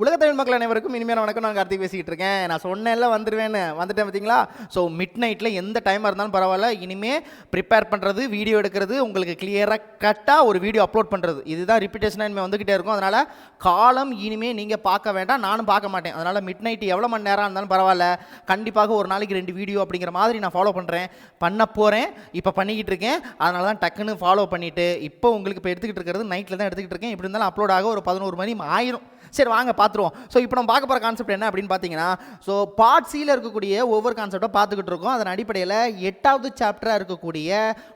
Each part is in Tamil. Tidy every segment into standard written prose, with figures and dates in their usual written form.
உலகத்தமிழ் மக்கள் அனைவருக்கும் இனிமையான வணக்கம். நான் கார்த்திக் பேசிக்கிட்டு இருக்கேன். நான் சொன்னேன்ல வந்துடுவேன்னு, வந்துட்டேன் பார்த்தீங்களா? ஸோ மிட் நைட்டில் எந்த டைமாக இருந்தாலும் பரவாயில்ல, இனிமேல் ப்ரிப்பேர் பண்ணுறது, வீடியோ எடுக்கிறது, உங்களுக்கு கிளியராக கட்டாக ஒரு வீடியோ அப்லோட் பண்ணுறது, இதுதான் ரிப்பீட்டேஷனாக இனிமேல் வந்துக்கிட்டே இருக்கும். அதனால் காலம் இனிமேல் நீங்கள் பார்க்க வேண்டாம், நானும் பார்க்க மாட்டேன். அதனால் மிட் நைட்டு எவ்வளோ மணி நேரம் இருந்தாலும் பரவாயில்ல, கண்டிப்பாக ஒரு நாளைக்கு 2 வீடியோ அப்படிங்கிற மாதிரி நான் ஃபாலோ பண்ணுறேன், பண்ண போகிறேன், இப்போ பண்ணிக்கிட்டு இருக்கேன். அதனால தான் டக்குன்னு ஃபாலோ பண்ணிவிட்டு இப்போ உங்களுக்கு இப்போ எடுத்துக்கிட்டு இருக்கிறது நைட்டில் தான் எடுத்துக்கிட்டு இருக்கேன். இப்படி இருந்தாலும் அப்லோட் ஆக ஒரு 11 மணி ஆயிரும். சரி வாங்க பார்த்துருவோம். ஸோ இப்போ நம்ம பார்க்க போகிற கான்செப்ட் என்ன அப்படின்னு பார்த்தீங்கன்னா, ஸோ பார்ட் சியில் இருக்கக்கூடிய ஒவ்வொரு கான்செப்டாக பார்த்துக்கிட்டு இருக்கோம். அதன் அடிப்படையில் 8வது சாப்டராக இருக்கக்கூடிய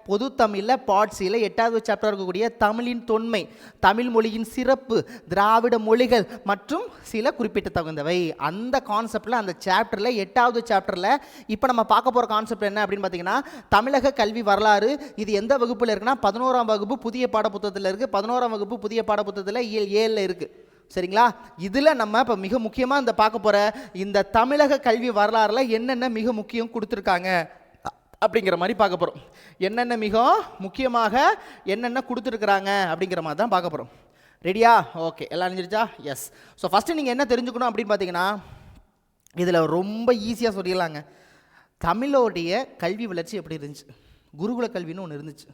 பொது தமிழில் பார்ட் சியில் 8வது சாப்டராக இருக்கக்கூடிய தமிழின் தொன்மை, தமிழ் மொழியின் சிறப்பு, திராவிட மொழிகள் மற்றும் சில குறிப்பிட்ட தகுந்தவை, அந்த கான்செப்டில் அந்த சாப்டரில் 8வது சாப்டரில் இப்போ நம்ம பார்க்க போகிற கான்செப்ட் என்ன அப்படின்னு பார்த்தீங்கன்னா, தமிழக கல்வி வரலாறு. இது எந்த வகுப்பில் இருக்குன்னா 11ஆம் வகுப்பு புதிய பாடப்புத்தகத்தில் இருக்குது. 11ஆம் வகுப்பு புதிய பாடப்புத்தகத்தில் இயல் 7ல் இருக்குது. சரிங்களா? இதில் நம்ம இப்போ மிக முக்கியமாக இந்த பார்க்க போகிற இந்த தமிழக கல்வி வரலாறுல என்னென்ன மிக முக்கியம் கொடுத்துருக்காங்க அப்படிங்கிற மாதிரி பார்க்க போகிறோம். என்னென்ன மிக முக்கியமாக என்னென்ன கொடுத்துருக்குறாங்க அப்படிங்கிற மாதிரி தான் பார்க்க போகிறோம். ரெடியா? ஓகே, எல்லாம் அறிஞ்சிருச்சா? எஸ். ஸோ ஃபஸ்ட்டு நீங்கள் என்ன தெரிஞ்சுக்கணும் அப்படின்னு பார்த்தீங்கன்னா, இதில் ரொம்ப ஈஸியாக சொல்லிடலாங்க. தமிழோடைய கல்வி வளர்ச்சி எப்படி இருந்துச்சு? குருகுல கல்வின்னு ஒன்று இருந்துச்சு,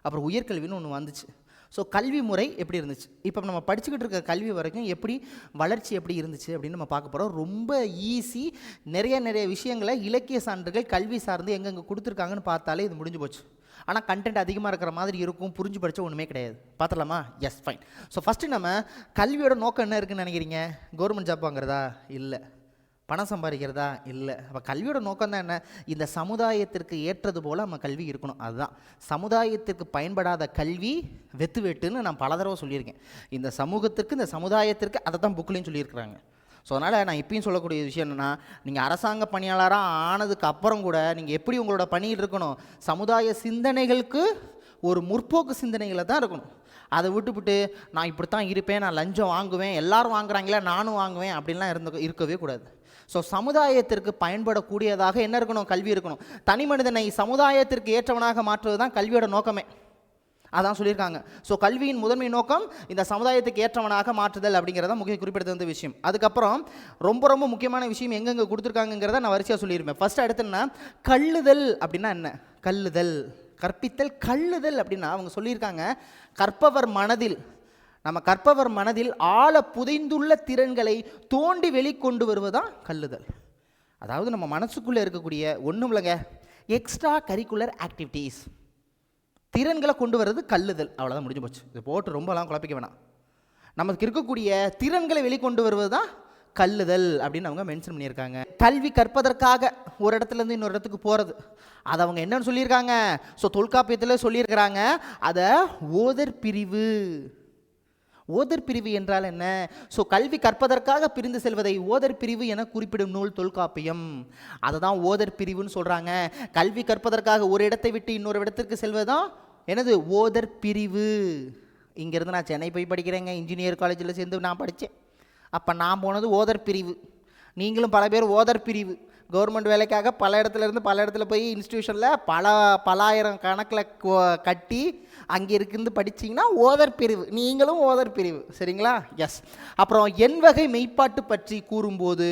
அப்புறம் உயர்கல்வின்னு ஒன்று வந்துச்சு. ஸோ கல்வி முறை எப்படி இருந்துச்சு, இப்போ நம்ம படிச்சுக்கிட்டு இருக்க கல்வி வரைக்கும் எப்படி வளர்ச்சி எப்படி இருந்துச்சு அப்படின்னு நம்ம பார்க்க போகிறோம். ரொம்ப ஈஸி. நிறைய விஷயங்களை இலக்கிய சான்றுகள் கல்வி சார்ந்து எங்கெங்கே கொடுத்துருக்காங்கன்னு பார்த்தாலே இது முடிஞ்சு போச்சு. ஆனால் கண்டென்ட் அதிகமாக இருக்கிற மாதிரி இருக்கும், புரிஞ்சு படித்தா ஒன்றுமே கிடையாது. பார்த்துடலாமா? S, fine. ஸோ ஃபஸ்ட்டு நம்ம கல்வியோட நோக்கம் என்ன இருக்குதுன்னு நினைக்கிறீங்க? கவர்மெண்ட் ஜாப் வாங்குறதா? இல்லை. பணம் சம்பாதிக்கிறதா? இல்லை. அப்போ கல்வியோட நோக்கம் தான் என்ன? இந்த சமுதாயத்திற்கு ஏற்றது போல் நம்ம கல்வி இருக்கணும். அதுதான். சமுதாயத்திற்கு பயன்படாத கல்வி வெட்டுன்னு நான் பல தடவை சொல்லியிருக்கேன். இந்த சமூகத்திற்கு, இந்த சமுதாயத்திற்கு, அதை தான் புக்லேயும் சொல்லியிருக்கிறாங்க. ஸோ அதனால் நான் இப்பயும் சொல்லக்கூடிய விஷயம் என்னென்னா, நீங்கள் அரசாங்க பணியாளராக ஆனதுக்கு அப்புறம் கூட நீங்கள் எப்படி உங்களோட பணியில் இருக்கணும்? சமுதாய சிந்தனைகளுக்கு ஒரு முற்போக்கு சிந்தனைகளை தான் இருக்கணும். அதை விட்டுவிட்டு நான் இப்படித்தான் இருப்பேன், நான் லஞ்சம் வாங்குவேன், எல்லாரும் வாங்குறாங்களே நானும் வாங்குவேன் அப்படின்லாம் இருக்கவே கூடாது. ஸோ சமுதாயத்திற்கு பயன்படக்கூடியதாக என்ன இருக்கணும்? கல்வி இருக்கணும். தனி மனிதனை சமுதாயத்திற்கு ஏற்றவனாக மாற்றுவது தான் கல்வியோட நோக்கமே. அதான் சொல்லியிருக்காங்க. ஸோ கல்வியின் முதன்மை நோக்கம் இந்த சமுதாயத்துக்கு ஏற்றவனாக மாற்றுதல் அப்படிங்கிறத முக்கிய குறிப்பிடத்தகுந்த விஷயம். அதுக்கப்புறம் ரொம்ப முக்கியமான விஷயம் எங்கெங்கே கொடுத்துருக்காங்கிறத நான் வரிசையாக சொல்லியிருப்பேன். ஃபஸ்ட்டு அடுத்துன்னா கல்லுதல் அப்படின்னா என்ன? கல்லுதல், கற்பித்தல். கல்லுதல் அப்படின்னா அவங்க சொல்லியிருக்காங்க, கற்பவர் மனதில் ஆழ புதைந்துள்ள திறன்களை தோண்டி வெளிக்கொண்டு வருவதான் கல்லுதல். அதாவது நம்ம மனசுக்குள்ளே இருக்கக்கூடிய ஒன்றும் இல்லைங்க, எக்ஸ்ட்ரா கரிக்குலர் ஆக்டிவிட்டீஸ், திறன்களை கொண்டு வர்றது கல்லுதல். அவ்வளோதான், முடிஞ்சு போச்சு. இது போட்டு ரொம்பலாம் குழப்பிக்க வேணாம். நமக்கு இருக்கக்கூடிய திறன்களை வெளிக்கொண்டு வருவது தான் கல்லுதல் அப்படின்னு அவங்க மென்ஷன் பண்ணியிருக்காங்க. கல்வி கற்பதற்காக ஒரு இடத்துலேருந்து இன்னொரு இடத்துக்கு போகிறது, அதை அவங்க என்னன்னு சொல்லியிருக்காங்க? ஸோ தொல்காப்பியத்தில் சொல்லியிருக்கிறாங்க, அதை ஓதர் பிரிவு. ஓதர் பிரிவு என்றால் என்ன? ஸோ கல்வி கற்பதற்காக பிரிந்து செல்வதை ஓதர் பிரிவு என குறிப்பிடும் நூல் தொல்காப்பியம். அதை தான் ஓதர் பிரிவுன்னு சொல்கிறாங்க. கல்வி கற்பதற்காக ஒரு இடத்தை விட்டு இன்னொரு இடத்திற்கு செல்வதுதான் என்னது? ஓதர் பிரிவு. இங்கேருந்து நான் சென்னை போய் படிக்கிறேங்க, இன்ஜினியர் காலேஜில் சேர்ந்து நான் படித்தேன். அப்போ நான் போனது ஓதர் பிரிவு. நீங்களும் பல பேர் ஓதர் பிரிவு. கவர்மெண்ட் வேலைக்காக பல இடத்துல போய் இன்ஸ்டியூஷனில் பலாயிரம் கணக்கில் கட்டி அங்கே இருந்து படிச்சிங்கன்னா ஓதர் பிரிவு. நீங்களும் ஓதர் பிரிவு. சரிங்களா? எஸ். அப்புறம் என் வகை மெய்ப்பாட்டு பற்றி கூறும்போது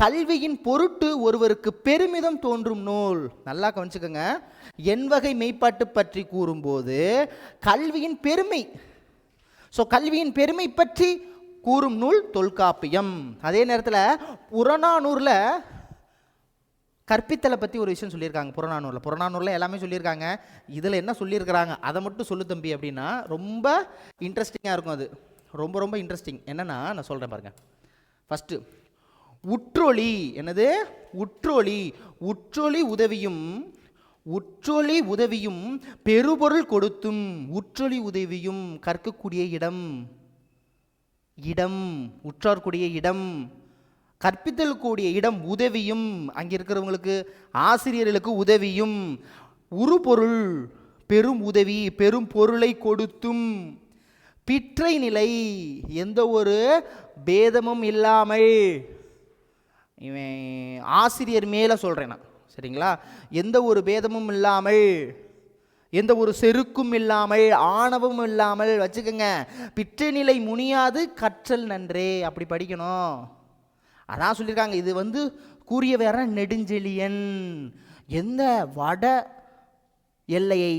கல்வியின் பொருட்டு ஒருவருக்கு பெருமிதம் தோன்றும் நூல். நல்லா கவனிச்சுக்கோங்க. என் வகை மெய்ப்பாட்டு பற்றி கூறும்போது கல்வியின் பெருமை, ஸோ கல்வியின் பெருமை பற்றி கூறும் நூல் தொல்காப்பியம். அதே நேரத்தில் புறநானூரில் கற்பித்தலை பற்றி ஒரு விஷயம் சொல்லியிருக்காங்க. புறநானூரில் எல்லாமே சொல்லியிருக்காங்க. இதில் என்ன சொல்லியிருக்கிறாங்க அதை மட்டும் சொல்லு தம்பி அப்படின்னா ரொம்ப இன்ட்ரெஸ்டிங்காக இருக்கும். அது ரொம்ப இன்ட்ரெஸ்டிங். என்னென்னா நான் சொல்கிறேன் பாருங்கள். ஃபஸ்ட்டு உற்றொளி. என்னது? உற்றொளி உதவியும் பெருபொருள் கொடுத்தும். உற்றொளி உதவியும் கற்கக்கூடிய இடம், உற்றார்க்கூடிய இடம், கற்பித்தல் கூடிய இடம், உதவியும், அங்கே இருக்கிறவங்களுக்கு ஆசிரியர்களுக்கு உதவியும், உருபொருள் பெரும் உதவி பெரும் பொருளை கொடுத்தும், பிற்றை நிலை எந்த ஒரு பேதமும் இல்லாமல். இவன் ஆசிரியர் மேலே சொல்கிறேன் நான், சரிங்களா? எந்த ஒரு பேதமும் இல்லாமல் எந்த ஒரு செருக்கும் இல்லாமல் ஆணவமும் இல்லாமல் வச்சுக்கோங்க. பிற்ற நிலை முனியாது கற்றல் நன்றே, அப்படி படிக்கணும். அதான் சொல்லியிருக்காங்க. இது கூறிய வேற நெடுஞ்செழியன். எந்த வட எல்லையை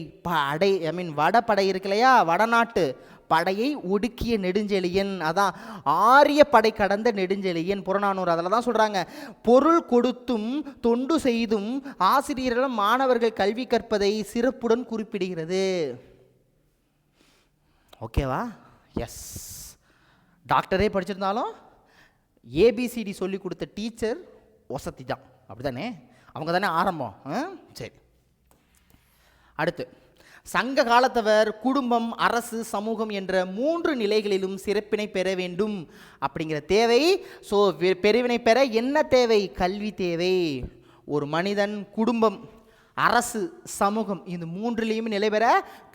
வட படை இருக்கு இல்லையா, வடநாட்டு படையை ஒடுக்கிய நெடுஞ்செழியன், அதான் ஆரிய படை கடந்த நெடுஞ்செழியன். புறநானூறு அதில் தான் சொல்கிறாங்க. பொருள் கொடுத்தும் தொண்டு செய்தும் ஆசிரியர்களும் மாணவர்கள் கல்வி கற்பதை சிறப்புடன் குறிப்பிடுகிறது. ஓகேவா? எஸ். டாக்டரே படிச்சிருந்தாலும் ஏபிசிடி சொல்லி கொடுத்த டீச்சர் வசதி தான், அப்படி தானே? அவங்க தானே ஆரம்பம். சரி, அடுத்து சங்க காலத்தவர் குடும்பம், அரசு, சமூகம் என்ற 3 நிலைகளிலும் சிறப்பினை பெற வேண்டும் அப்படிங்கிற தேவை. ஸோ பெருவினை பெற என்ன தேவை? கல்வி தேவை. ஒரு மனிதன், குடும்பம், அரசு, சமூகம், இந்த 3லையும் நிலை பெற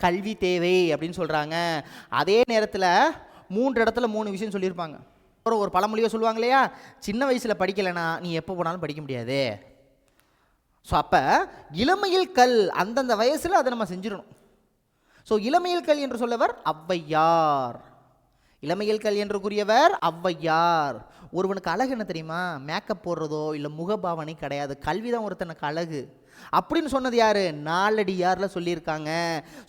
கல்வி தேவை அப்படின்னு சொல்கிறாங்க. அதே நேரத்தில் 3 இடத்துல 3 விஷயம் சொல்லியிருப்பாங்க. அப்புறம் ஒரு பழமொழியை சொல்லுவாங்க இல்லையா, சின்ன வயசில் படிக்கலைன்னா நீ எப்போ போனாலும் படிக்க முடியாது. ஸோ அப்போ இளமையில் கல், அந்தந்த வயசில் அதை நம்ம செஞ்சிடணும். ஸோ இளமையில் கல் என்று சொல்லவர் ஔவையார். இளமையில் கல் என்று கூறியவர் ஔவையார். ஒருவனுக்கு அழகு என்ன தெரியுமா? மேக்கப் போடுறதோ இல்லை முகபாவனை கிடையாது, கல்வி தான் ஒருத்தனுக்கு அழகு அப்படின்னு சொன்னது யாரு? நாலடியார்ல சொல்லியிருக்காங்க.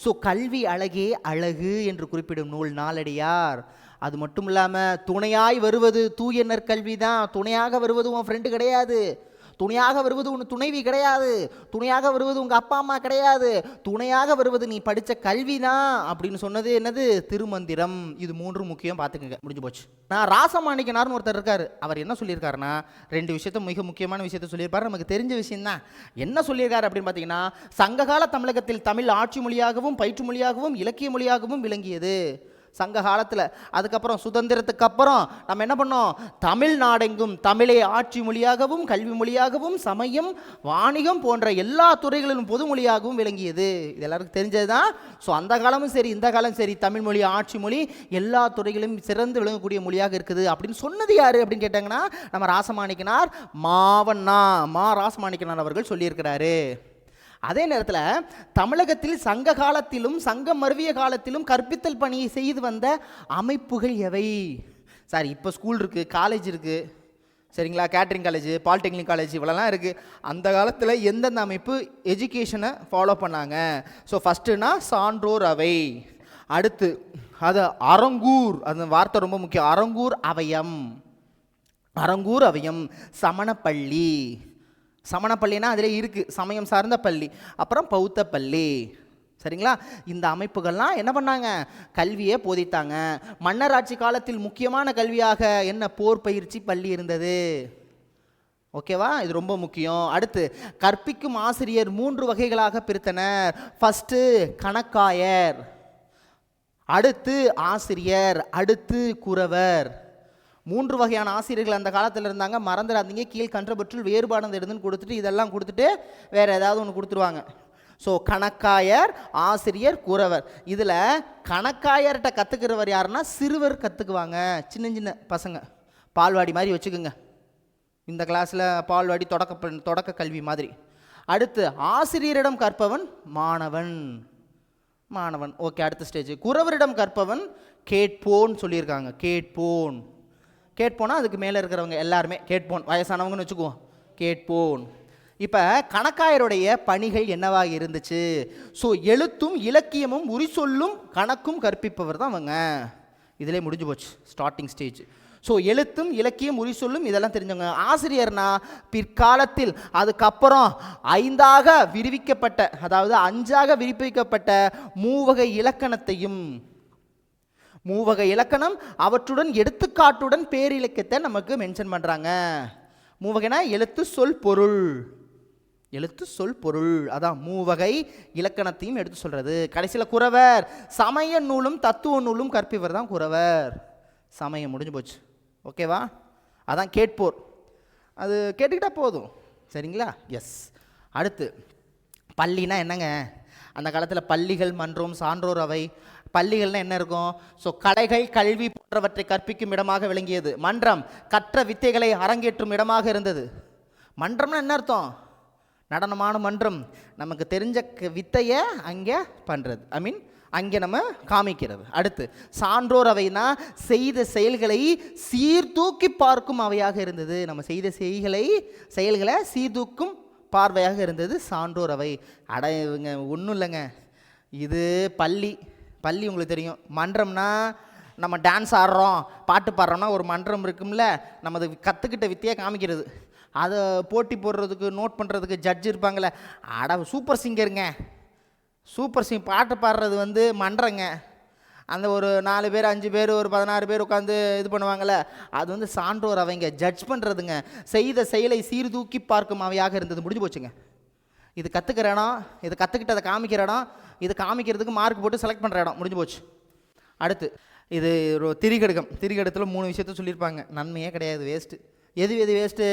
ஸோ கல்வி அழகே அழகு என்று குறிப்பிடும் நூல் நாலடியார். அது மட்டும் இல்லாமல் துணையாய் வருவது தூய நற்கல்வி தான். துணையாக வருவது உன் ஃப்ரெண்டு கிடையாது, துணையாக வருவது உன் துணைவி கிடையாது, துணையாக வருவது உங்கள் அப்பா அம்மா கிடையாது, துணையாக வருவது நீ படித்த கல்வி தான் அப்படின்னு சொன்னது என்னது? திருமந்திரம். இது 3 முக்கியம், பார்த்துக்கங்க. முடிஞ்சு போச்சு. நான் ராசமாணிக்கனார்னு ஒருத்தர் இருக்கார். அவர் என்ன சொல்லியிருக்காருன்னா 2 விஷயத்த, மிக முக்கியமான விஷயத்த சொல்லியிருப்பார். நமக்கு தெரிஞ்ச விஷயம் தான். என்ன சொல்லியிருக்காரு அப்படின்னு பார்த்தீங்கன்னா, சங்ககால தமிழகத்தில் தமிழ் ஆட்சி மொழியாகவும் பயிற்று மொழியாகவும் இலக்கிய மொழியாகவும் விளங்கியது. சங்க காலத்தில். அதுக்கப்புறம் சுதந்திரத்துக்கு அப்புறம் நம்ம என்ன பண்ணோம்? தமிழ்நாடெங்கும் தமிழை ஆட்சி மொழியாகவும் கல்வி மொழியாகவும் சமயம், வாணிகம் போன்ற எல்லா துறைகளிலும் பொது மொழியாகவும் விளங்கியது. இது எல்லாருக்கும் தெரிஞ்சது தான். ஸோ அந்த காலமும் சரி இந்த காலம் சரி தமிழ் மொழி ஆட்சி மொழி எல்லா துறைகளிலும் சிறந்து விளங்கக்கூடிய மொழியாக இருக்குது அப்படின்னு சொன்னது யார் அப்படின்னு கேட்டாங்கன்னா நம்ம ராசமாணிக்கனார், ராசமாணிக்கனார் அவர்கள் சொல்லியிருக்கிறாரு. அதே நேரத்தில் தமிழகத்தில் சங்க காலத்திலும் சங்கம் மருவிய காலத்திலும் கற்பித்தல் பணியை செய்து வந்த அமைப்புகள் எவை? சார் இப்போ ஸ்கூல் இருக்குது, காலேஜ் இருக்குது, சரிங்களா, கேட்ரிங் காலேஜ், பாலிடெக்னிக் காலேஜ் இவ்வளோலாம் இருக்குது. அந்த காலத்தில் எந்தெந்த அமைப்பு எஜுகேஷனை ஃபாலோ பண்ணாங்க? ஸோ ஃபஸ்ட்டுனா சான்றோர் அவை, அடுத்து அது அரங்கூர், அந்த வார்த்தை ரொம்ப முக்கியம், அரங்கூர் அவையம், சமணப்பள்ளி, சமணப்பள்ளினா அதில் இருக்குது சமயம் சார்ந்த பள்ளி, அப்புறம் பௌத்த பள்ளி, சரிங்களா. இந்த அமைப்புகள்லாம் என்ன பண்ணாங்க? கல்வியை போதித்தாங்க. மன்னராட்சி காலத்தில் முக்கியமான கல்வியாக என்ன? போர் பயிற்சி பள்ளி இருந்தது. ஓகேவா? இது ரொம்ப முக்கியம். அடுத்து கற்பிக்கும் ஆசிரியர் 3 வகைகளாக பிரித்தனர். ஃபஸ்ட்டு கணக்காயர், அடுத்து ஆசிரியர், அடுத்து குறவர். 3 வகையான ஆசிரியர்கள் அந்த காலத்தில் இருந்தாங்க. மறந்துடாதீங்க. கீழ் கன்றபற்றுள் வேறுபாடு எடுத்துன்னு கொடுத்துட்டு இதெல்லாம் கொடுத்துட்டு வேறு ஏதாவது ஒன்று கொடுத்துருவாங்க. ஸோ கணக்காயர், ஆசிரியர், குறவர். இதில் கணக்காயர்கிட்ட கற்றுக்கிறவர் யாருன்னா சிறுவர் கற்றுக்குவாங்க, சின்ன சின்ன பசங்க, பால்வாடி மாதிரி வச்சுக்கோங்க. இந்த கிளாஸில் பால்வாடி தொடக்க கல்வி மாதிரி. அடுத்து ஆசிரியரிடம் கற்பவன் மாணவன். ஓகே, அடுத்த ஸ்டேஜ் குறவரிடம் கற்பவன் கேட்போன்னு சொல்லியிருக்காங்க. கேட்போனா அதுக்கு மேலே இருக்கிறவங்க எல்லாருமே கேட்போன், வயசானவங்கன்னு வச்சுக்குவோம், கேட்போன். இப்போ கணக்காயருடைய பணிகள் என்னவாக இருந்துச்சு? ஸோ எழுத்தும் இலக்கியமும் உரி சொல்லும் கணக்கும் கற்பிப்பவர் தான் அவங்க. இதிலே முடிஞ்சு போச்சு ஸ்டார்டிங் ஸ்டேஜ். ஸோ எழுத்தும் இலக்கியம் உரி சொல்லும் இதெல்லாம் தெரிஞ்சவங்க. ஆசிரியர்னா பிற்காலத்தில் அதுக்கப்புறம் 5ஆக விரிவிக்கப்பட்ட, அதாவது 5ஆக விரிவிக்கப்பட்ட 3 வகை இலக்கணத்தையும், 3 வகை இலக்கணம் அவற்றுடன் எடுத்துக்காட்டுடன் பேரிலக்கியத்தை நமக்கு மென்ஷன் பண்ணுறாங்க. 3 வகைனா எழுத்து சொல் பொருள், அதான் 3 வகை இலக்கணத்தையும் எடுத்து சொல்கிறது. கடைசியில் குறவர் சமய நூலும் தத்துவ நூலும் கற்பிவர் தான் குறவர். சமயம் முடிஞ்சு போச்சு. ஓகேவா? அதான் கேட்போர், அது கேட்டுக்கிட்டா போதும், சரிங்களா? எஸ். அடுத்து பள்ளினா என்னங்க? அந்த காலத்தில் பள்ளிகள், மன்றம், சான்றோர் அவை. பள்ளிகள்னா என்ன இருக்கும்? ஸோ கலைகள், கல்வி போன்றவற்றை கற்பிக்கும் இடமாக விளங்கியது. மன்றம் கற்ற வித்தைகளை அரங்கேற்றும் இடமாக இருந்தது. மன்றம்னா என்ன அர்த்தம்? நடனமான மன்றம் நமக்கு தெரிஞ்ச வித்தையை அங்கே பண்ணுறது, அங்கே நம்ம காமிக்கிறது. அடுத்து சான்றோர் அவைனா செய்த செயல்களை சீர்தூக்கி பார்க்கும் அவையாக இருந்தது. நம்ம செய்த செயல்களை சீர்தூக்கும் பார்வையாக இருந்தது சான்றோர் அவை. இவங்க ஒன்றும் இல்லைங்க, இது பள்ளி உங்களுக்கு தெரியும். மன்றம்னா நம்ம டான்ஸ் ஆடுறோம், பாட்டு பாடுறோம்னா ஒரு மன்றம் இருக்கும்ல, நம்ம அது கற்றுக்கிட்ட வித்தையை காமிக்கிறது. அதை போட்டி போடுறதுக்கு நோட் பண்ணுறதுக்கு ஜட்ஜ் இருப்பாங்களே, சூப்பர் சிங்கருங்க, சூப்பர் பாட்டு பாடுறது மன்றங்க. அந்த ஒரு 4 பேர் 5 பேர் ஒரு 16 பேர் உட்காந்து இது பண்ணுவாங்கள்ல, அது சான்றோர் அவங்க ஜட்ஜ் பண்ணுறதுங்க. செய்த செயலை சீர்தூக்கி பார்க்கும் அவையாக இருந்தது. முடிஞ்சு போச்சுங்க. இது கற்றுக்கிற இடம், இது கற்றுக்கிட்டதை காமிக்கிற இடம், இது காமிக்கிறதுக்கு மார்க் போட்டு செலக்ட் பண்ணுற இடம். முடிஞ்சு போச்சு. அடுத்து இது ஒரு திரிகடத்தில் 3 விஷயத்த சொல்லியிருப்பாங்க. நன்மையே கிடையாது, வேஸ்ட்டு. எது வேஸ்ட்டு?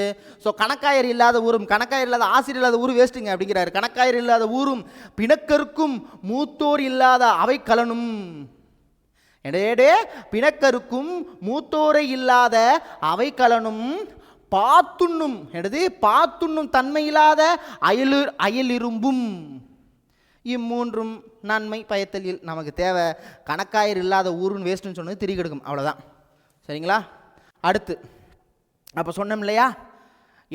ஸோ கணக்காயர் இல்லாத ஊரும், கணக்காயர் இல்லாத ஆசிரியர் இல்லாத ஊர் வேஸ்ட்டுங்க அப்படிங்கிறாரு. கணக்காயர் இல்லாத ஊரும் பிணக்கருக்கும் மூத்தோர் இல்லாத அவை கலனும். எடே பிணக்கருக்கும் மூத்தோரை இல்லாத அவை கலனும் பாத்துண்ணும். என்னது? பாத்துண்ணும் தன்மையில்லாத அயலிரும்பும். இம்மூன்றும் நன்மை பயத்தல் நமக்கு தேவை. கணக்காயர் இல்லாத ஊருன்னு வேஸ்ட்டுன்னு சொன்னது திரிகடுக்கும், அவ்வளோதான். சரிங்களா? அடுத்து அப்போ சொன்னோம் இல்லையா,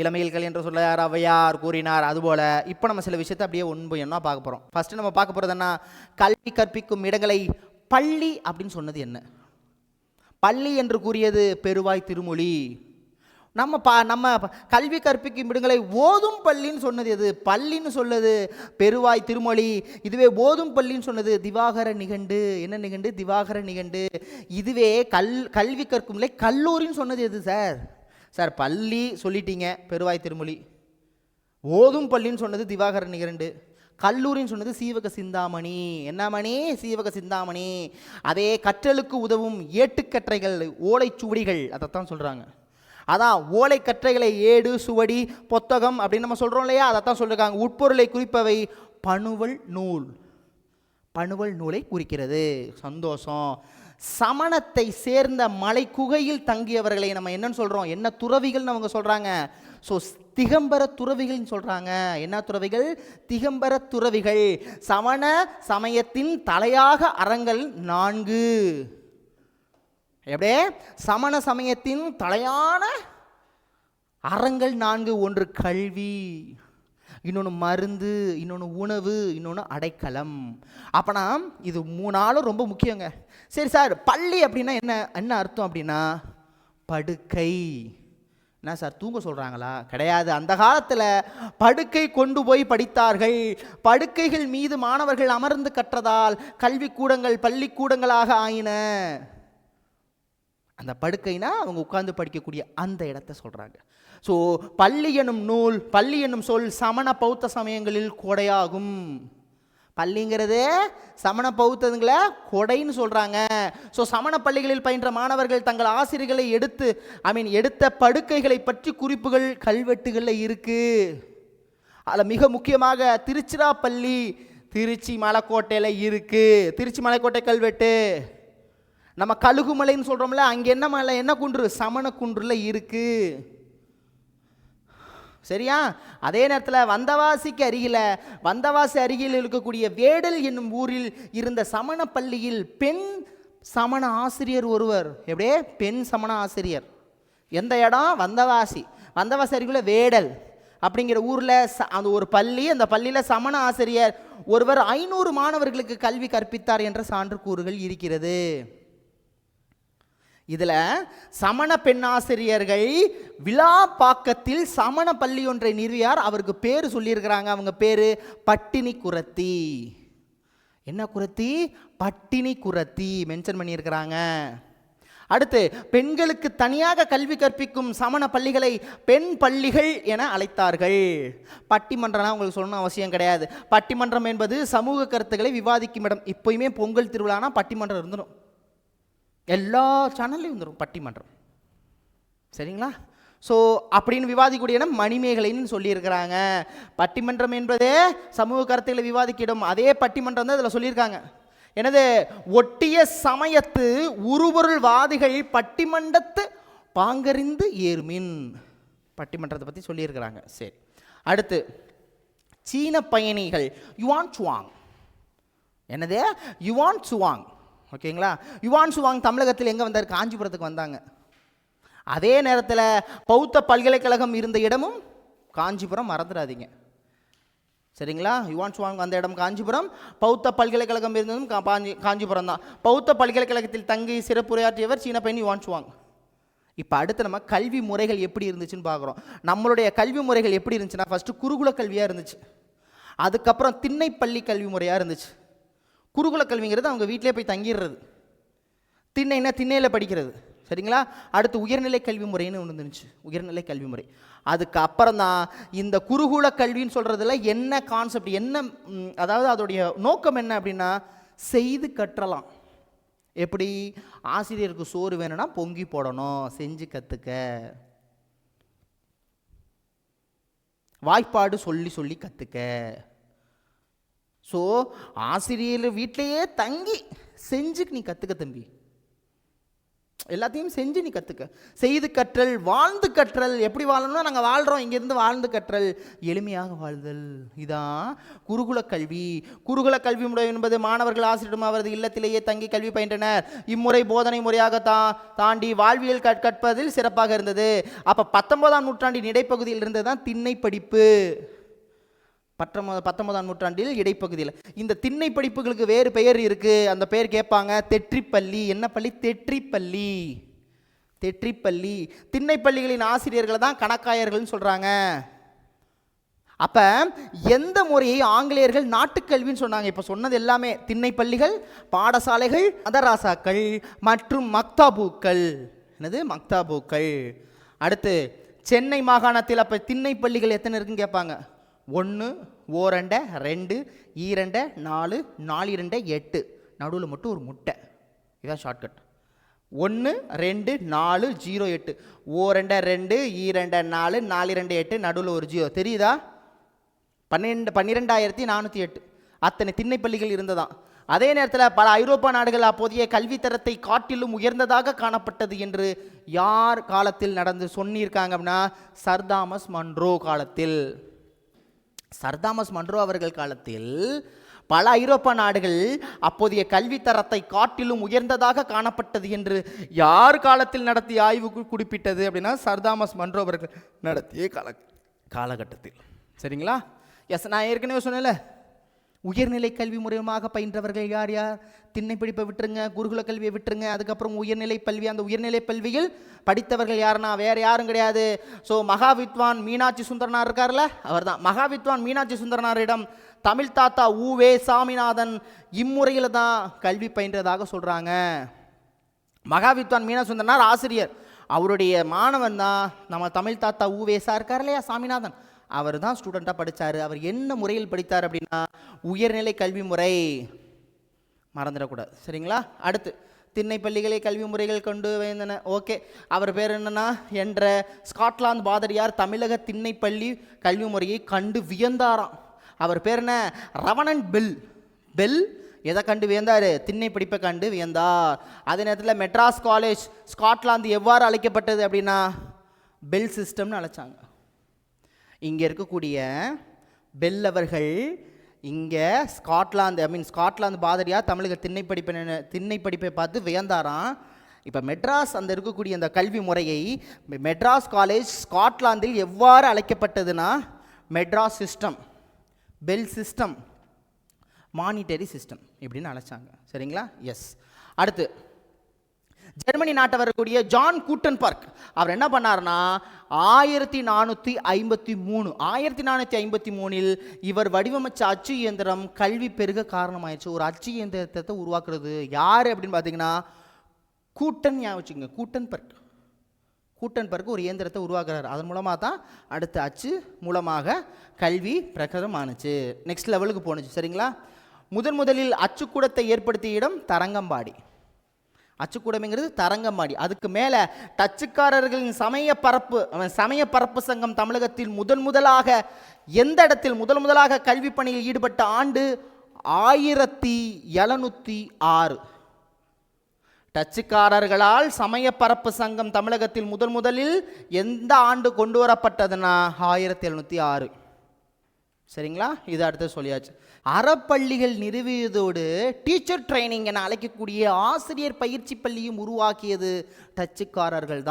இளமையில்கள் என்று சொல்ல அவையார் கூறினார். அதுபோல் இப்போ நம்ம சில விஷயத்தை அப்படியே ஒன்பது பார்க்க போகிறோம். ஃபஸ்ட்டு நம்ம பார்க்க போகிறது என்ன? கல்வி கற்பிக்கும் இடங்களை பள்ளி அப்படின்னு சொன்னது என்ன? பள்ளி என்று கூறியது பெருவாய் திருமொழி. நம்ம கல்வி கற்பிக்கும் இடங்களை ஓதும் பள்ளின்னு சொன்னது எது? பள்ளின்னு சொன்னது பெருவாய் திருமொழி. இதுவே ஓதும் பள்ளின்னு சொன்னது திவாகர நிகண்டு. என்ன நிகண்டு? திவாகர நிகண்டு. இதுவே கல்வி கற்கும் நிலை கல்லூரின்னு சொன்னது எது சார்? பள்ளி சொல்லிட்டீங்க, பெருவாய் திருமொழி. ஓதும் பள்ளின்னு சொன்னது திவாகர நிகண்டு. கல்லூரின்னு சொன்னது சீவக சிந்தாமணி. என்ன மணி? சீவக சிந்தாமணி. அதே கற்றலுக்கு உதவும் ஏட்டுக்கற்றைகள், ஓலைச்சுவடிகள், அதைத்தான் சொல்கிறாங்க. அதான் ஓலை கற்றைகளை ஏடு சுவடி புத்தகம் அப்படின்னு நம்ம சொல்கிறோம் இல்லையா, அதைத்தான் சொல்லியிருக்காங்க. உட்பொருளை குறிப்பவை பணுவல் நூலை குறிக்கிறது. சந்தோஷம். சமணத்தை சேர்ந்த மலை குகையில் தங்கியவர்களை நம்ம என்னன்னு சொல்கிறோம்? என்ன துறவிகள்னு அவங்க சொல்கிறாங்க? ஸோ திகம்பர துறவிகள்னு சொல்கிறாங்க. என்ன துறவிகள்? திகம்பர துறவிகள். சமண சமயத்தின் தலையாக அறங்கள் 4. எப்படியே? சமண சமயத்தின் தலையான அறங்கள் 4. ஒன்று கல்வி, இன்னொன்று மருந்து, இன்னொன்று உணவு, இன்னொன்று அடைக்கலம். அப்போனா இது 3 ரொம்ப முக்கியங்க. சரி சார், பள்ளி அப்படின்னா என்ன அர்த்தம் அப்படின்னா படுக்கை. என்ன சார் தூங்க சொல்கிறாங்களா? கிடையாது. அந்த காலத்தில் படுக்கை கொண்டு போய் படித்தார்கள். படுக்கைகள் மீது மாணவர்கள் அமர்ந்து கற்றதால் கல்விக்கூடங்கள் பள்ளிக்கூடங்களாக ஆயின. அந்த படுக்கைனா அவங்க உட்கார்ந்து படிக்கக்கூடிய அந்த இடத்த சொல்கிறாங்க. ஸோ பள்ளி எனும் நூல், பள்ளி என்னும் சொல் சமண பௌத்த சமயங்களில் கொடையாகும். பள்ளிங்கிறது சமண பௌத்தங்களை கொடைன்னு சொல்கிறாங்க. ஸோ சமண பள்ளிகளில் பயின்ற மாணவர்கள் தங்கள் ஆசிரியர்களை எடுத்த படுக்கைகளை பற்றி குறிப்புகள் கல்வெட்டுகளில் இருக்குது. அதில் மிக முக்கியமாக திருச்சிராப்பள்ளி, திருச்சி மலைக்கோட்டையில் இருக்குது. திருச்சி மலைக்கோட்டை கல்வெட்டு. நம்ம கழுகுமலைன்னு சொல்கிறோம்ல, அங்கே என்ன மலை? என்ன குன்று? சமண குன்றில் இருக்குது. சரியா? அதே நேரத்தில் வந்தவாசி அருகில் இருக்கக்கூடிய வேடல் என்னும் ஊரில் இருந்த சமண பள்ளியில் பெண் சமண ஆசிரியர் ஒருவர். எப்படியே? பெண் சமண ஆசிரியர். எந்த இடம்? வந்தவாசி அருகில் வேடல் அப்படிங்கிற ஊரில் அந்த ஒரு பள்ளி. அந்த பள்ளியில் சமண ஆசிரியர் ஒருவர் 500 மாணவர்களுக்கு கல்வி கற்பித்தார் என்ற சான்று கூறுகள் இருக்கிறது. இதில் சமண பெண்ணாசிரியர்கள் விழாப்பாக்கத்தில் சமண பள்ளி ஒன்றை நிறுவியார். அவருக்கு பேர் சொல்லியிருக்கிறாங்க. அவங்க பேர் பட்டினி குரத்தி. என்ன குரத்தி? பட்டினி குரத்தி மென்ஷன் பண்ணியிருக்கிறாங்க. அடுத்து பெண்களுக்கு தனியாக கல்வி கற்பிக்கும் சமண பள்ளிகளை பெண் பள்ளிகள் என அழைத்தார்கள். பட்டிமன்றம்னா உங்களுக்கு சொல்லணும் அவசியம் கிடையாது. பட்டிமன்றம் என்பது சமூக கருத்துக்களை விவாதிக்கும் இடம். இப்போயுமே பொங்கல் திருவிழானா பட்டிமன்றம் இருந்துடும். எல்லா சேனல்லையும் வந்துடும் பட்டிமன்றம். சரிங்களா? ஸோ அப்படின்னு விவாதிக்கூடிய இடம் மணிமேகலைன்னு சொல்லியிருக்கிறாங்க. பட்டிமன்றம் என்பதே சமூக கருத்துக்களை விவாதிக்கிடும். அதே பட்டிமன்றம் தான் இதில் சொல்லியிருக்காங்க. எனது ஒட்டிய சமயத்து உருபொருள் வாதிகள் பட்டிமன்றத்து பாங்கறிந்து ஏறுமின். பட்டிமன்றத்தை பற்றி சொல்லியிருக்கிறாங்க. சரி, அடுத்து சீன பயணிகள் யுவான் சுவாங். என்னது? Yuan Chwang. ஓகேங்களா? யுவான் சுவாங் தமிழகத்தில் எங்கே வந்தார்? காஞ்சிபுரத்துக்கு வந்தாங்க. அதே நேரத்தில் பௌத்த பல்கலைக்கழகம் இருந்த இடமும் காஞ்சிபுரம், மறந்துடாதீங்க. சரிங்களா? யுவான் சுவாங் அந்த இடம் காஞ்சிபுரம், பௌத்த பல்கலைக்கழகம் இருந்ததும் காஞ்சிபுரம் தான். பௌத்த பல்கலைக்கழகத்தில் தங்கி சிறப்புரையாற்றியவர் சீன பயணி யுவான் சுவாங். இப்போ அடுத்து நம்ம கல்வி முறைகள் எப்படி இருந்துச்சுன்னு பார்க்குறோம். நம்மளுடைய கல்வி முறைகள் எப்படி இருந்துச்சுன்னா, ஃபஸ்ட்டு குருகுல கல்வியாக இருந்துச்சு. அதுக்கப்புறம் திண்ணைப்பள்ளி கல்வி முறையாக இருந்துச்சு. குருகுல கல்விங்கிறது அவங்க வீட்டிலே போய் தங்கிடுறது. திண்ணைன்னா திண்ணையில் படிக்கிறது. சரிங்களா? அடுத்து உயர்நிலை கல்வி முறைன்னு ஒன்று இருந்துச்சு, உயர்நிலை கல்வி முறை. அதுக்கப்புறம் தான் இந்த குருகுல கல்வின்னு சொல்கிறதுல என்ன கான்செப்ட், என்ன அதாவது அதோடைய நோக்கம் என்ன அப்படின்னா, செய்து கற்றலாம். எப்படி? ஆசிரியருக்கு சோறு வேணும்னா பொங்கி போடணும், செஞ்சு கற்றுக்க. வாய்ப்பாடு சொல்லி சொல்லி கற்றுக்க. ஸோ ஆசிரியர் வீட்டிலையே தங்கி செஞ்சு நீ கற்றுக்க தம்பி, எல்லாத்தையும் செஞ்சு நீ கற்றுக்க. செய்து கற்றல், வாழ்ந்து கற்றல். எப்படி வாழணும்னா நாங்கள் வாழ்கிறோம், இங்கேருந்து வாழ்ந்து கற்றல், எளிமையாக வாழ்தல். இதான் குருகுல கல்வி. குருகுல கல்வி முறை என்பது மாணவர்கள் ஆசிரியரும் அவரது இல்லத்திலேயே தங்கி கல்வி பயின்றனர். இம்முறை போதனை முறையாக தாண்டி வாழ்வியல் கற்பதில் சிறப்பாக இருந்தது. அப்போ 19ஆம் நூற்றாண்டின் இடைப்பகுதியில் இருந்தது தான் திண்ணை படிப்பு. 19ஆம் நூற்றாண்டில் இடைப்பகுதியில் இந்த திண்ணை படிப்புகளுக்கு வேறு பெயர் இருக்குது. அந்த பெயர் கேட்பாங்க, தெற்றிப்பள்ளி. என்ன பள்ளி? தெற்றிப்பள்ளி. தெற்றிப்பள்ளி. திண்ணைப்பள்ளிகளின் ஆசிரியர்களை தான் கணக்காயர்கள்னு சொல்கிறாங்க. அப்போ எந்த முறையை ஆங்கிலேயர்கள் நாட்டுக்கல்வின்னு சொன்னாங்க? இப்போ சொன்னது எல்லாமே திண்ணைப்பள்ளிகள், பாடசாலைகள், மதராசாக்கள் மற்றும் மக்தாபூக்கள். என்னது? மக்தாபூக்கள். அடுத்து சென்னை மாகாணத்தில் அப்போ திண்ணைப்பள்ளிகள் எத்தனை இருக்குன்னு கேட்பாங்க. 1, 2, 2, 2, 4, 4, 2, 8. நடுவில் மட்டும் ஒரு முட்டை. இதுதான் ஷார்ட்கட். 1, 2, 4, 0, 8. 2, 2, 2, 4, 4, 2, 8. நடுவில் ஒரு 0. தெரியுதா? 12,408 அத்தனை திண்ணைப்பள்ளிகள் இருந்ததான். அதே நேரத்தில் பல ஐரோப்பா நாடுகள் அப்போதைய கல்வித்தரத்தை காட்டிலும் உயர்ந்ததாக காணப்பட்டது என்று யார் காலத்தில் நடந்து சொன்னிருக்காங்க அப்படின்னா, சர் தாமஸ் மன்றோ காலத்தில். சர் தாமஸ் மன்றோ அவர்கள் காலத்தில் பல ஐரோப்பா நாடுகள் அப்போதைய கல்வித்தரத்தை காட்டிலும் உயர்ந்ததாக காணப்பட்டது என்று யார் காலத்தில் நடத்திய ஆய்வுக்கு குறிப்பிட்டது அப்படின்னா, சர் தாமஸ் மன்றோ அவர்கள் நடத்திய காலகட்டத்தில். சரிங்களா? எஸ், நான் ஏற்கனவே சொன்னேன்ல, உயர்நிலை கல்வி முறையமாக பயின்றவர்கள் யார் யார்? திண்ணை படிப்பை விட்டுருங்க, குருகுல கல்வியை விட்டுருங்க. அதுக்கப்புறம் உயர்நிலை கல்வி. அந்த உயர்நிலை கல்வியில் படித்தவர்கள் யாருன்னா வேறு யாரும் கிடையாது. ஸோ மகாவித்வான் மீனாட்சி சுந்தரனார் இருக்கார்ல, அவர் தான். மகாவித்வான் மீனாட்சி சுந்தரனாரிடம் தமிழ் தாத்தா உவே சாமிநாதன் இம்முறையில் தான் கல்வி பயின்றதாக சொல்கிறாங்க. மகாவித்வான் மீனாட்சி சுந்தரனார் ஆசிரியர், அவருடைய மாணவன் தான் நம்ம தமிழ் தாத்தா உவேசா இருக்கார் இல்லையா, சாமிநாதன். அவர் தான் ஸ்டூடெண்ட்டாக படித்தார். அவர் என்ன முறையில் படித்தார் அப்படின்னா, உயர்நிலை கல்வி முறை. மறந்துடக்கூடாது. சரிங்களா? அடுத்து திண்ணைப்பள்ளிகளை கல்வி முறைகள் கொண்டு வந்தன. ஓகே, அவர் பேர் என்னன்னா, என்ற ஸ்காட்லாந்து பாதிரியார் தமிழக திண்ணைப்பள்ளி கல்வி முறையை கண்டு வியந்தாராம். அவர் பேர் என்ன? Reverend bell. பெல் எதை கண்டு வியந்தார்? திண்ணை படிப்பை கண்டு வியந்தார். அதே நேரத்தில் மெட்ராஸ் காலேஜ் ஸ்காட்லாந்து எவ்வாறு அழைக்கப்பட்டது அப்படின்னா, பெல் சிஸ்டம்னு அழைச்சாங்க. இங்கே இருக்கக்கூடிய பெல் அவர்கள் இங்கே ஸ்காட்லாந்து பாதிரியார் தமிழக திண்ணை படிப்பை பார்த்து வியந்தாராம். இப்போ மெட்ராஸ் அந்த இருக்கக்கூடிய அந்த கல்வி முறையை மெட்ராஸ் காலேஜ் ஸ்காட்லாந்தில் எவ்வாறு அழைக்கப்பட்டதுன்னா, Madras system, bell system, monetary system இப்படின்னு அழைச்சாங்க. சரிங்களா? எஸ். அடுத்து ஜெர்மனி நாட்டவர் கூடிய ஜான் கூட்டன்பர்க் அவர் என்ன பண்ணார்னா, 1453 இவர் வடிவமைச்ச அச்சு இயந்திரம் கல்வி பெருக காரணமாயிடுச்சு. ஒரு அச்சு இயந்திரத்தை உருவாக்குறது யார் அப்படின்னு பார்த்தீங்கன்னா, கூட்டன்பர்க் ஒரு இயந்திரத்தை உருவாக்குறாரு. அதன் மூலமாக தான் அடுத்த அச்சு மூலமாக கல்வி பிரகரமானுச்சு, நெக்ஸ்ட் லெவலுக்கு போணுச்சு. சரிங்களா? முதலில் அச்சுக்கூடத்தை ஏற்படுத்திய இடம் தரங்கம்பாடி. அச்சுக்கூடமைங்கிறது தரங்கம்பாடி. அதுக்கு மேலே டச்சுக்காரர்களின் சமய பரப்பு சங்கம் தமிழகத்தில் முதலாக எந்த இடத்தில் முதலாக கல்வி பணியில் ஈடுபட்ட ஆண்டு 1706. டச்சுக்காரர்களால் சமய பரப்பு சங்கம் தமிழகத்தில் முதலில் எந்த ஆண்டு கொண்டு வரப்பட்டதுன்னா 1706. சரிங்களா? இது அடுத்து சொல்லியாச்சு. அறப்பள்ளிகள் நிறுவியதோடு டீச்சர் ட்ரைனிங் என அழைக்கக்கூடிய ஆசிரியர் பயிற்சி பள்ளியும் உருவாக்கியது டச்சுக்காரர்கள்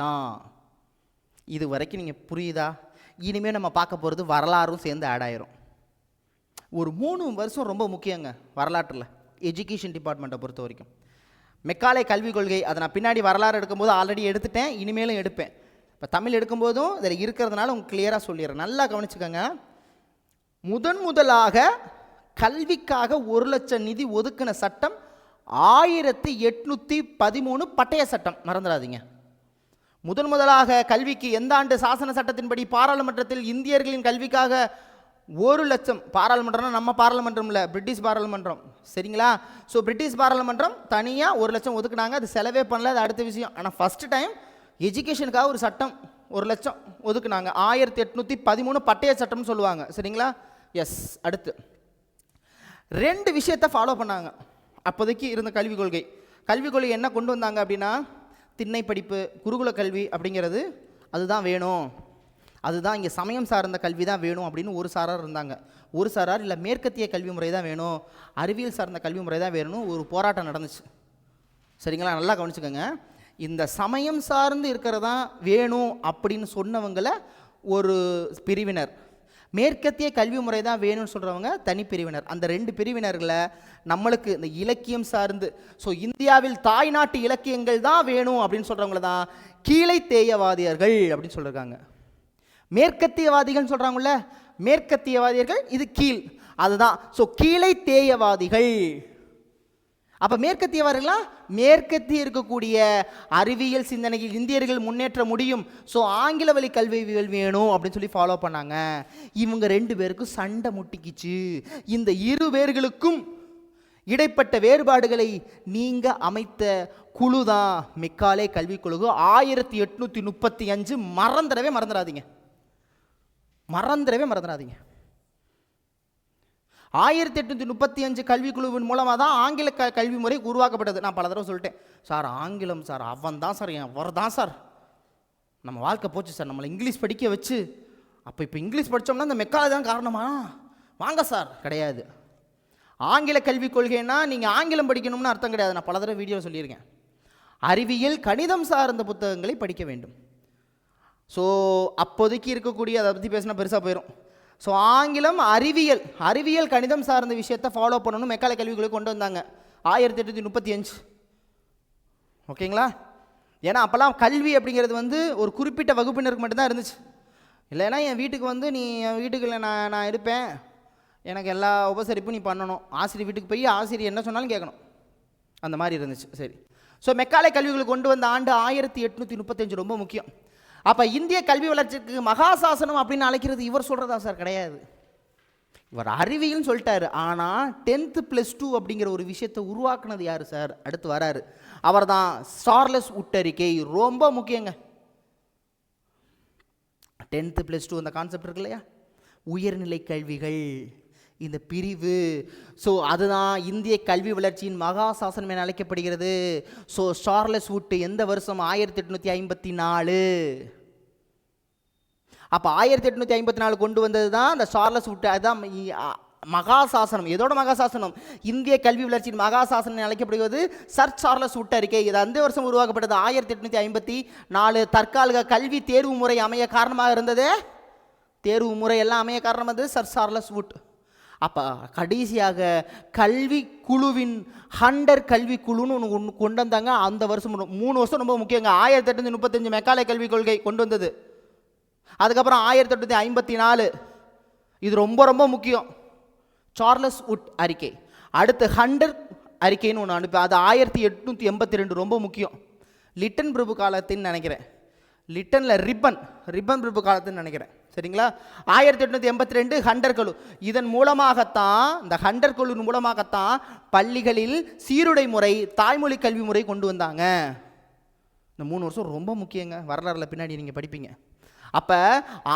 தான். இது வரைக்கும் நீங்கள் புரியுதா? இனிமேல் நம்ம பார்க்க போகிறது வரலாறும் சேர்ந்து ஆட் ஆயிரும். ஒரு 3 வருஷம் ரொம்ப முக்கியங்க வரலாற்றில், எஜுகேஷன் டிபார்ட்மெண்ட்டை பொறுத்த வரைக்கும். மெக்காலே கல்விக் கொள்கை, அதை நான் பின்னாடி வரலாறு எடுக்கும்போது ஆல்ரெடி எடுத்துட்டேன், இனிமேலும் எடுப்பேன். இப்போ தமிழ் எடுக்கும்போதும் இதில் இருக்கிறதுனால உங்களுக்கு கிளியராக சொல்லிடுறேன், நல்லா கவனிச்சுக்கோங்க. முதலாக கல்விக்காக 1 லட்சம் நிதி ஒதுக்கின சட்டம் 1813 பட்டய சட்டம், மறந்துடாதீங்க. முதலாக கல்விக்கு எந்த ஆண்டு சாசன சட்டத்தின்படி பாராளுமன்றத்தில் இந்தியர்களின் கல்விக்காக 1 லட்சம், பாராளுமன்றம்னா நம்ம பாராளுமன்றம் இல்லை, பிரிட்டிஷ் பாராளுமன்றம், சரிங்களா? ஸோ பிரிட்டிஷ் பாராளுமன்றம் தனியாக 1 லட்சம் ஒதுக்குனாங்க, அது செலவே பண்ணல, அது அடுத்த விஷயம். ஆனால் ஃபஸ்ட்டு டைம் எஜுகேஷனுக்காக ஒரு சட்டம் 1 லட்சம் ஒதுக்குனாங்க, 1813 பட்டய சட்டம்னு சொல்லுவாங்க, சரிங்களா? எஸ். அடுத்து 2 விஷயத்தை ஃபாலோ பண்ணாங்க அப்போதைக்கு இருந்த கல்விக் கொள்கை என்ன கொண்டு வந்தாங்க அப்படின்னா, திண்ணை படிப்பு, குருகுல கல்வி அப்படிங்கிறது அதுதான் வேணும், அதுதான் இங்கே சமயம் சார்ந்த கல்வி தான் வேணும் அப்படின்னு ஒரு சாரார் இருந்தாங்க. ஒரு சாரார் இல்லை, மேற்கத்திய கல்வி முறை தான் வேணும், அறிவியல் சார்ந்த கல்வி முறை தான் வேணும்னு ஒரு போராட்டம் நடந்துச்சு, சரிங்களா? நல்லா கவனிச்சுக்கோங்க. இந்த சமயம் சார்ந்து இருக்கிறதா வேணும் அப்படின்னு சொன்னவங்களை ஒரு பிரிவினர், மேற்கத்திய கல்வி முறை தான் வேணும்னு சொல்கிறவங்க தனிப்பிரிவினர். அந்த 2 பிரிவினர்களை நம்மளுக்கு இந்த இலக்கியம் சார்ந்து, ஸோ இந்தியாவில் தாய்நாட்டு இலக்கியங்கள் தான் வேணும் அப்படின்னு சொல்கிறவங்கள தான் கீழை தேயவாதியர்கள் அப்படின்னு சொல்லியிருக்காங்க. மேற்கத்தியவாதிகள் சொல்கிறாங்கல்ல, மேற்கத்தியவாதியர்கள் இது கீழ், அதுதான். ஸோ கீழை தேயவாதிகள். அப்போ மேற்கத்தியவாதிகளா, மேற்கத்திய இருக்கக்கூடிய அறிவியல் சிந்தனையில் இந்தியர்கள் முன்னேற்ற முடியும், ஸோ ஆங்கில வழி கல்விகள் வேணும் அப்படின்னு சொல்லி ஃபாலோ பண்ணாங்க. இவங்க 2 பேருக்கும் சண்டை முட்டிக்கிச்சு. இந்த 2 பேர்களுக்கும் இடைப்பட்ட வேறுபாடுகளை நீங்க அமைத்த குழு தான் மெக்காலே கல்விக் குழு. 1835 மறந்துடவே மறந்துடாதீங்க. 1835 கல்விக்குழுவின் மூலமாக தான் ஆங்கில கல்வி முறை உருவாக்கப்பட்டது. நான் பல தடவை சொல்லிட்டேன், சார் ஆங்கிலம் சார் அவன் தான் சார், அவர் தான் சார் நம்ம வாழ்க்கை போச்சு சார், நம்மளை இங்கிலீஷ் படிக்க வச்சு. இப்போ இங்கிலீஷ் படித்தோம்னா இந்த மெக்காலே தான் காரணமா? வாங்க சார். கிடையாது. ஆங்கில கல்விக் கொள்கைன்னா நீங்கள் ஆங்கிலம் படிக்கணும்னு அர்த்தம் கிடையாது. நான் பல தடவை வீடியோவில் சொல்லியிருக்கேன். அறிவியல் கணிதம் சார்ந்த புத்தகங்களை படிக்க வேண்டும். ஸோ அப்போதைக்கு இருக்கக்கூடிய, அதை பற்றி பேசினா பெருசாக போயிடும். ஸோ ஆங்கிலம், அறிவியல் கணிதம் சார்ந்த விஷயத்தை ஃபாலோ பண்ணணும் மெக்காலே கல்விக்குள்ளே கொண்டு வந்தாங்க 1835. ஓகேங்களா? ஏன்னா அப்போல்லாம் கல்வி அப்படிங்கிறது வந்து ஒரு குறிப்பிட்ட வகுப்பினருக்கு மட்டும்தான் இருந்துச்சு. இல்லைன்னா என் வீட்டுக்கு வந்து நீ என் வீட்டுக்கு இல்லை, நான் இருப்பேன், எனக்கு எல்லா உபசரிப்பும் நீ பண்ணணும், ஆசிரியர் வீட்டுக்கு போய் ஆசிரியர் என்ன சொன்னாலும் கேட்கணும், அந்த மாதிரி இருந்துச்சு. சரி. ஸோ மெக்காலே கல்விகளை கொண்டு வந்த ஆண்டு 1835 ரொம்ப முக்கியம். அப்போ இந்திய கல்வி வளர்ச்சிக்கு மகாசாசனம் அப்படின்னு அழைக்கிறது இவர் சொல்கிறதா சார்? கிடையாது. இவர் அறிவியல்னு சொல்லிட்டாரு. ஆனால் 10th + 2 அப்படிங்கிற ஒரு விஷயத்தை உருவாக்குனது யார் சார்? அடுத்து வராரு, அவர் தான் சார்லஸ் வுட் அறிக்கை. ரொம்ப முக்கியங்க. 10th + 2 அந்த கான்செப்ட் இருக்கு இல்லையா, உயர்நிலை கல்விகள், இந்த பிரிவு. ஸோ அதுதான் இந்திய கல்வி வளர்ச்சியின் மகாசாசனம் என அழைக்கப்படுகிறது. ஸோ சார்லஸ் வுட் எந்த வருஷம்? 1854. அப்போ 1854 கொண்டு வந்தது தான் இந்த சார்லஸ் வுட். அதுதான் மகாசாசனம். எதோட மகாசாசனம்? இந்திய கல்வி வளர்ச்சியின் மகாசாசனம் என அழைக்கப்படுகிறது சர் சார்லஸ் வுட் அறிக்கை. இது அந்த வருஷம் உருவாக்கப்பட்டது 1854. தற்காலிக கல்வி தேர்வு முறை அமைய காரணமாக இருந்தது, தேர்வு முறை எல்லாம் அமைய காரணம் வந்து சர் சார்லஸ் வுட். அப்போ கடைசியாக கல்வி குழுவின் ஹண்டர் கல்வி குழுன்னு ஒன்று கொண்டு வந்தாங்க. அந்த வருஷம் 3 வருஷம் ரொம்ப முக்கியங்க. 1835 மெக்காலே கல்விக் கொள்கை கொண்டு வந்தது. அதுக்கப்புறம் 1854 இது ரொம்ப ரொம்ப முக்கியம், சார்லஸ் வுட் அறிக்கை. அடுத்து ஹண்டர் அறிக்கைன்னு ஒன்று அனுப்பி, அது 1882 ரொம்ப முக்கியம். லிட்டன் பிரபு காலத்தின்னு நினைக்கிறேன், லிட்டனில் ரிப்பன் பிரபு காலத்துன்னு நினைக்கிறேன், சரிங்களா? 1882 ஹண்டர் குழு. இதன் மூலமாகத்தான், இந்த ஹண்டர் குழு மூலமாகத்தான் பள்ளிகளில் சீருடை முறை, தாய்மொழி கல்வி முறை கொண்டு வந்தாங்க. இந்த 3 வருஷம் ரொம்ப முக்கியங்க, வரலாறுல பின்னாடி நீங்கள் படிப்பீங்க. அப்போ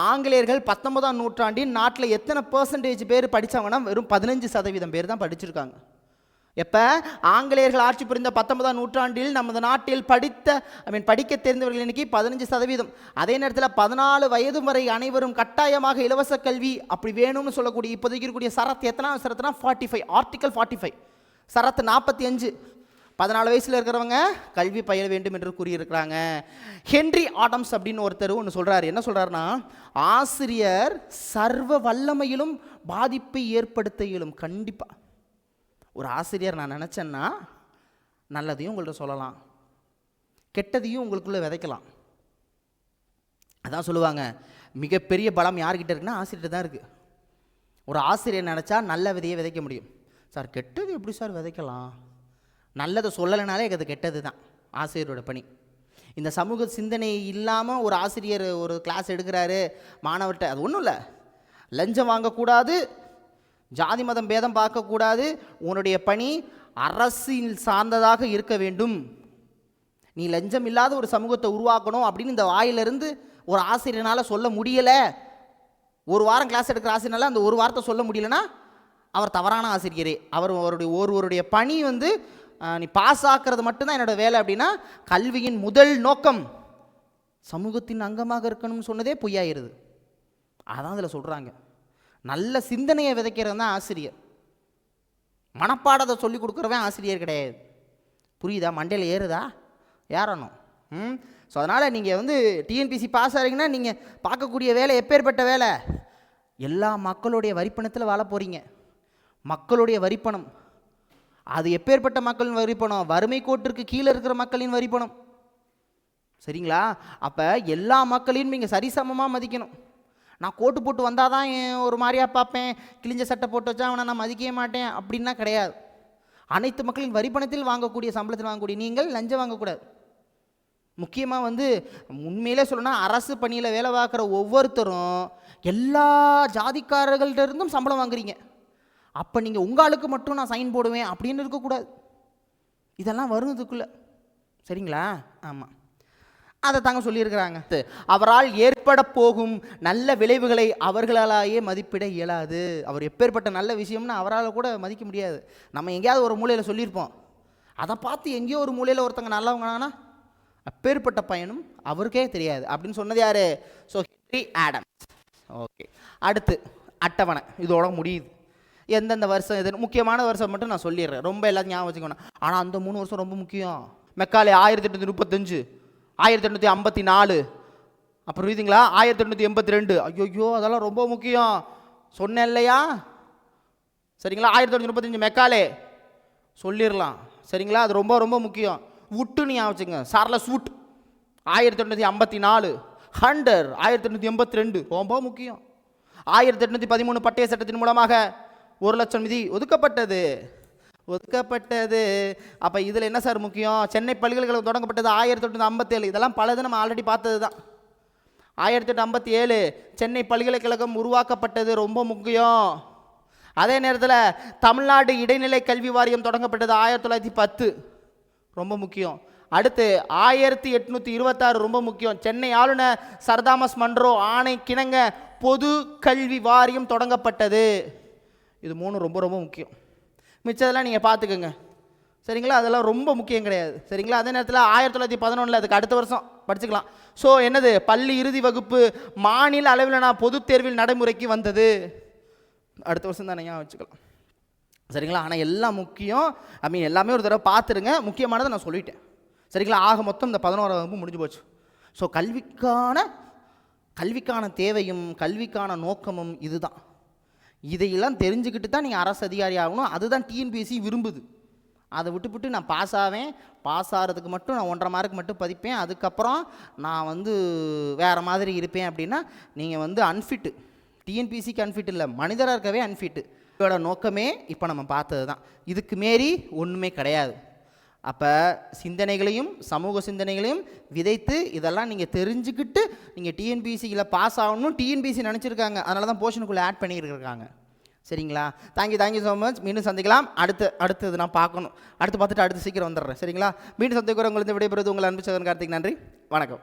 ஆங்கிலேயர்கள் 19ஆம் நூற்றாண்டின் நாட்டில் எத்தனை % பேர் படித்தாங்கன்னா வெறும் 15% பேர் தான் படிச்சிருக்காங்க. எப்போ ஆங்கிலேயர்கள் ஆட்சி புரிந்த 19ஆம் நூற்றாண்டில் நமது நாட்டில் படிக்க தெரிந்தவர்கள் எண்ணிக்கை 15%. அதே நேரத்தில் 14 வயது வரை அனைவரும் கட்டாயமாக இலவச கல்வி அப்படி வேணும்னு சொல்லக்கூடிய இப்போதைக்கு இருக்கக்கூடிய சரத்து எத்தனாவது சரத்துனா 45, ஆர்டிகல் 45, சரத்து 45. 14 வயசில் இருக்கிறவங்க கல்வி பயில வேண்டும் என்று கூறியிருக்கிறாங்க. ஹென்றி ஆடம்ஸ் அப்படின்னு ஒருத்தர் ஒன்று சொல்கிறார். என்ன சொல்கிறாருன்னா, ஆசிரியர் சர்வ வல்லமையிலும் பாதிப்பை ஏற்படுத்த இயலும். கண்டிப்பாக ஒரு ஆசிரியர் நான் நினச்சேன்னா நல்லதையும் உங்கள்கிட்ட சொல்லலாம், கெட்டதையும் உங்களுக்குள்ளே விதைக்கலாம். அதான் சொல்லுவாங்க, மிகப்பெரிய பலம் யார்கிட்ட இருக்குன்னா ஆசிரியர் தான் இருக்குது. ஒரு ஆசிரியர் நினச்சா நல்ல விதையை விதைக்க முடியும். சார் கெட்டது எப்படி சார் விதைக்கலாம்? நல்லதை சொல்லலைனாலே அது கெட்டது தான் ஆசிரியரோட பணி. இந்த சமூக சிந்தனை இல்லாமல் ஒரு ஆசிரியர் ஒரு கிளாஸ் எடுக்கிறாரு மாணவர்கிட்ட, அது ஒன்றும் இல்லை, லஞ்சம் வாங்கக்கூடாது, ஜாதி மதம் பேதம் பார்க்கக்கூடாது, உன்னுடைய பணி அரசியல் சார்ந்ததாக இருக்க வேண்டும், நீ லஞ்சம் இல்லாத ஒரு சமூகத்தை உருவாக்கணும் அப்படின்னு இந்த வாயிலிருந்து ஒரு ஆசிரியனால் சொல்ல முடியலை. ஒரு வாரம் கிளாஸ் எடுக்கிற ஆசிரியனால் அந்த ஒரு வாரத்தை சொல்ல முடியலைன்னா அவர் தவறான ஆசிரியரே. ஒருவருடைய பணி நீ பாஸ் ஆக்கிறது மட்டும்தான் என்னோடய வேலை அப்படின்னா கல்வியின் முதல் நோக்கம் சமூகத்தின் அங்கமாக இருக்கணும்னு சொன்னதே பொய்யாயிருது. அதான் அதில் சொல்கிறாங்க. நல்ல சிந்தனையை விதைக்கிறது தான் ஆசிரியர். மனப்பாடத்தை சொல்லி கொடுக்குறவன் ஆசிரியர் கிடையாது. புரியுதா? மண்டையில் ஏறுதா? ஏறணும். ஸோ அதனால் நீங்கள் டிஎன்பிசி பாஸ் ஆகிறீங்கன்னா நீங்கள் பார்க்கக்கூடிய வேலை எப்பேற்பட்ட வேலை? எல்லா மக்களுடைய வரிப்பணத்தில் வாழ போகிறீங்க. மக்களுடைய வரிப்பணம் அது எப்பேற்பட்ட மக்களின் வரிப்பணம்? வறுமை கோட்டிற்கு கீழே இருக்கிற மக்களின் வரிப்பணம். சரிங்களா? அப்போ எல்லா மக்களையும் நீங்கள் சரிசமமாக மதிக்கணும். நான் கோட்டு போட்டு வந்தால் தான் ஒரு மாதிரியாக பார்ப்பேன், கிழிஞ்ச சட்டை போட்டு வச்சா அவனை நான் மதிக்கவே மாட்டேன் அப்படின்னா கிடையாது. அனைத்து மக்களின் வரிப்பணத்தில் வாங்கக்கூடிய சம்பளத்தில் வாங்கக்கூடிய நீங்கள் லஞ்சம் வாங்கக்கூடாது. முக்கியமாக உண்மையிலே சொல்லணும்னா அரசு பணியில் வேலை பார்க்குற ஒவ்வொருத்தரும் எல்லா ஜாதிக்காரர்கள்ட்ட இருந்தும் சம்பளம் வாங்குறீங்க. அப்போ நீங்கள் உங்களுக்கு மட்டும் நான் சைன் போடுவேன் அப்படின்னு இருக்கக்கூடாது. இதெல்லாம் வருவதுக்குள்ளே. சரிங்களா? ஆமாம், அதை தாங்க சொல்லியிருக்கிறாங்க. அவரால் ஏற்பட போகும் நல்ல விளைவுகளை அவர்களாலேயே மதிப்பிட இயலாது. அவர் எப்பேற்பட்ட நல்ல விஷயம்னு அவரால் கூட மதிக்க முடியாது. நம்ம எங்கேயாவது ஒரு மூலையில் சொல்லியிருப்போம், அதை பார்த்து எங்கேயோ ஒரு மூலையில் ஒருத்தங்க நல்லவங்கனா அப்பேற்பட்ட பயனும் அவருக்கே தெரியாது அப்படின்னு சொன்னது யார்? So Henry Adams. ஓகே, அடுத்து அட்டவணை இதோட முடியுது. எந்தெந்த வருஷம் எது முக்கியமான வருஷம் மட்டும் நான் சொல்லிடுறேன், ரொம்ப எல்லாத்தையும் ஞாபகம் வச்சுக்கணும். ஆனால் அந்த 3 வருஷம் ரொம்ப முக்கியம். மெக்காலே 1835, 1854, அப்புறம் புரியுதுங்களா 1882. ஐயோ அதெல்லாம் ரொம்ப முக்கியம் சொன்னேன் இல்லையா? சரிங்களா? 1835 மெக்காலே சொல்லிடலாம். சரிங்களா? அது ரொம்ப ரொம்ப முக்கியம். வுட்டு நீ வச்சுங்க, சார்லஸ் வுட் 1854, ஹண்டர் 1882 ரொம்ப முக்கியம். 1813 பட்டய சட்டத்தின் மூலமாக 1 லட்சம் நிதி ஒதுக்கப்பட்டது. அப்போ இதில் என்ன சார் முக்கியம்? சென்னை பல்கலைக்கழகம் தொடங்கப்பட்டது 1857. இதெல்லாம் பலது நம்ம ஆல்ரெடி பார்த்தது தான். 1857 சென்னை பல்கலைக்கழகம் உருவாக்கப்பட்டது, ரொம்ப முக்கியம். அதே நேரத்தில் தமிழ்நாடு இடைநிலை கல்வி வாரியம் தொடங்கப்பட்டது 1910, ரொம்ப முக்கியம். அடுத்து 1826 ரொம்ப முக்கியம். சென்னை ஆளுநர் சர் தாமஸ் மன்றோ ஆணை கிணங்க பொது கல்வி வாரியம் தொடங்கப்பட்டது. இது 3 ரொம்ப ரொம்ப முக்கியம். மிச்சதெல்லாம் நீங்கள் பார்த்துக்கோங்க. சரிங்களா? அதெல்லாம் ரொம்ப முக்கியம் கிடையாது. சரிங்களா? அதே நேரத்தில் 1911 அதுக்கு அடுத்த வருஷம் படிச்சுக்கலாம். ஸோ என்னது? பள்ளி இறுதி வகுப்பு மாநில அளவிலான பொது தேர்வில் நடைமுறைக்கு வந்தது. அடுத்த வருஷம் தானே வச்சுக்கலாம். சரிங்களா? ஆனால் எல்லாம் முக்கியம். எல்லாமே ஒரு தடவை பார்த்துருங்க. முக்கியமானதை நான் சொல்லிட்டேன். சரிங்களா? ஆக மொத்தம் இந்த 11ஆம் வகுப்பு முடிஞ்சு போச்சு. ஸோ கல்விக்கான தேவையும் கல்விக்கான நோக்கமும் இதுதான். இதையெல்லாம் தெரிஞ்சுக்கிட்டு தான் நீங்கள் அரசு அதிகாரி ஆகணும். அதுதான் டிஎன்பிஎஸ்சி விரும்புது. அதை விட்டுவிட்டு நான் பாஸ் ஆகிறதுக்கு மட்டும் நான் 1.5 மார்க் மட்டும் பதிப்பேன், அதுக்கப்புறம் நான் வேறு மாதிரி இருப்பேன் அப்படின்னா நீங்கள் அன்ஃபிட்டு. டிஎன்பிஎஸ்சிக்கு அன்ஃபிட் இல்லை, மனிதராக இருக்கவே அன்ஃபிட்டு. இதோட நோக்கமே இப்போ நம்ம பார்த்தது தான். இதுக்கு மீறி ஒன்றுமே கிடையாது. அப்போ சிந்தனைகளையும் சமூக சிந்தனைகளையும் விதைத்து இதெல்லாம் நீங்கள் தெரிஞ்சுக்கிட்டு நீங்கள் டிஎன்பிஎஸ்சியில் பாஸ் ஆகணும். டிஎன்பிஎஸ்சி நினச்சிருக்காங்க, அதனால தான் போர்ஷனுக்குள்ளே ஆட் பண்ணியிருக்காங்க. சரிங்களா? Thank you so much. மீண்டும் சந்திக்கலாம். அடுத்தது நான் பார்க்கணும். அடுத்து பார்த்துட்டு அடுத்து சீக்கிரம் வந்துடுறேன். சரிங்களா? மீண்டும் சந்திக்கிறேன். உங்களுக்கு விடைபெறுவது உங்கள் அன்பு சகோதரன் கார்த்திக். நன்றி, வணக்கம்.